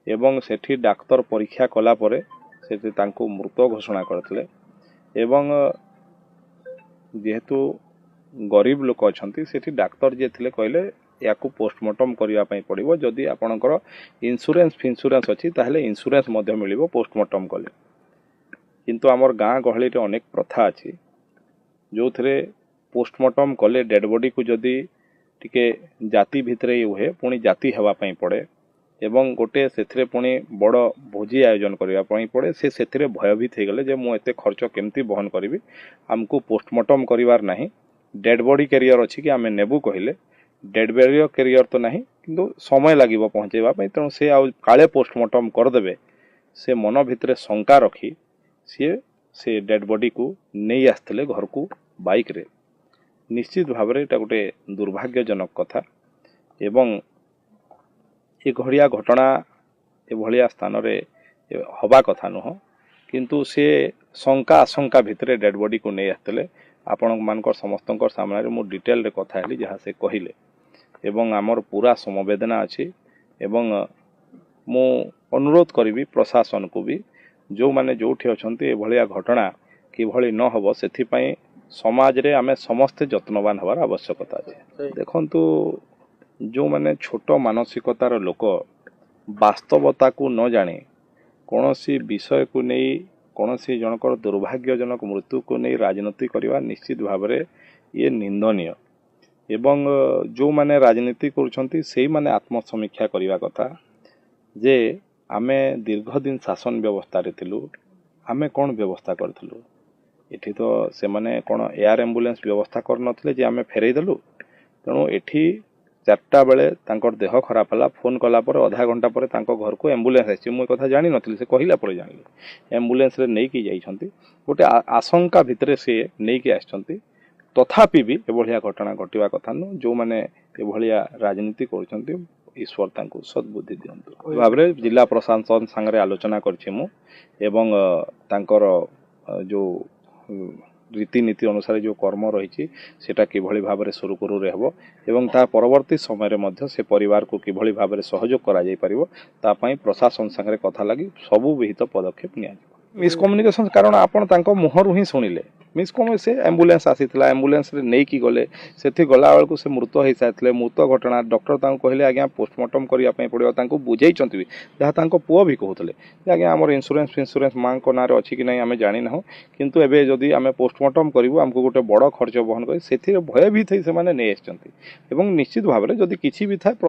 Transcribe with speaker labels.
Speaker 1: एवं सेठी डाक्तर परीक्षा कला परे सेठी तांको मृत घोषणा करथिले एवं जेहेतु गरीब लोक अच्छा सेठी डाक्तर जे थिले कहले या पोस्टमार्टम करने पड़ो जदि आपणकर इन्शुरांस अच्छी ताहले इन्शुरांस मिल पोस्टमार्टम कले किंतु आमर गाँ गहली अनेक प्रथा अच्छी जो थे पोस्टमार्टम कले डेड बॉडी को जदि टिके जाति भितर हुए पुणी जाति हेवाई पड़े एवं गोटे से पुणी बड़ भोजी आयोजन करने पड़े से भयभीत हो गले जे मुझे खर्च केमती बहन करी आमको पोस्टमार्टम करार ना डेड बॉडी कैरियर अच्छी कि आम नेबू कहले डेड बॉडी कैरियर तो नहीं किंतु समय लगे पहुँचेवाई तेणु से काले पोस्टमार्टम करदे से मन भितर शंका रखी से डेड बॉडी को नहीं आसते घर को बाइक रे निश्चित भाव में यहाँ गोटे दुर्भाग्यजनक कथा एवं ये घड़िया घटना एभलिया स्थान रे हवा कथा नुह किंतु से शंका आशंका भितर डेड बॉडी को नहीं आसते आपण मानकर समस्त सामने मु डिटेल रे कथा हेली जहाँ से कहले एवं आमर पूरा समवेदना अच्छी एवं मु अनुरोध करी प्रशासन को भी जो माने जोठी अछंती एभलिया घटना किभली न हबो सेथिपई समाज रे आमे समस्ते जत्नवान हवार आवश्यकता है। देखंतु जो माने छोट मानसिकतार लोक वास्तवता को न जाने कौनसी विषय को नहीं कौनसी जनकर दुर्भाग्यजनक मृत्यु को नहीं राजनीति करवा निश्चित भाव में ये निंदनीय एवं जो माने राजनीति करुछंती सेही माने आत्मसमीक्षा करवा कथा जे आमे दीर्घ दिन शासन व्यवस्था रे थिलु आमे कौन व्यवस्था करथिलु एठी तो से माने कौन एयर एम्बुलेंस व्यवस्था कर नथिले जे आमे फेरई देलु तेणु एठी 4टा बेले तांकर देह खराब हला फोन कला पर आधा घंटा पर तांको घर को एम्बुलेंस आछि मु कथा जानि नथिले से कहिला पर जानि एम्बुलेंस रे नै कि जाइछंती गोटे आशंका भितर से नै कि आछंती तथापि भी एभलिया घटना घटिवा कथा न जो माने एभलिया राजनीति करूछंती ईश्वर तांको सद्बुद्धि दियंतु भाव रे जिला प्रशासन संगे आलोचना करछि मु एवं तांकर जो रीतिनीति अनुसार जो कर्म रही सेटा किभली भाव में सुरुखुरु हेबो एवं ता परवर्ती समय मध्य से परिवार को किभली भाव में सहयोग करा जाय परिबो ता पई प्रशासन संगे कथा लगी सबु विहित पदक्षेप निया मिसकम्युनिकेशन कारण आपण तांको मुहरु ही सुनिले मिसकम से एम्बुलेंस आसीथिला एम्बुलेंस रे नै कि गले सेथि गला बेल को से मृत होई साथले मृत घटना डॉक्टर तांको कहले आज्ञा पोस्टमार्टम करिया पई पड़ियो तांको बुझेइचंती जहा तांको पुओ भी कहउतले आज्ञा हमर इंश्योरेंस मां को नारे अछि कि नै आमे जानि नहु किंतु एबे जदी आमे पोस्टमार्टम करिवो हमको गोटे बड़ खर्च बहन करी सेथि भयभीत होई से माने नै आछंती एवं निश्चित भाव में जदी किछि भी थाए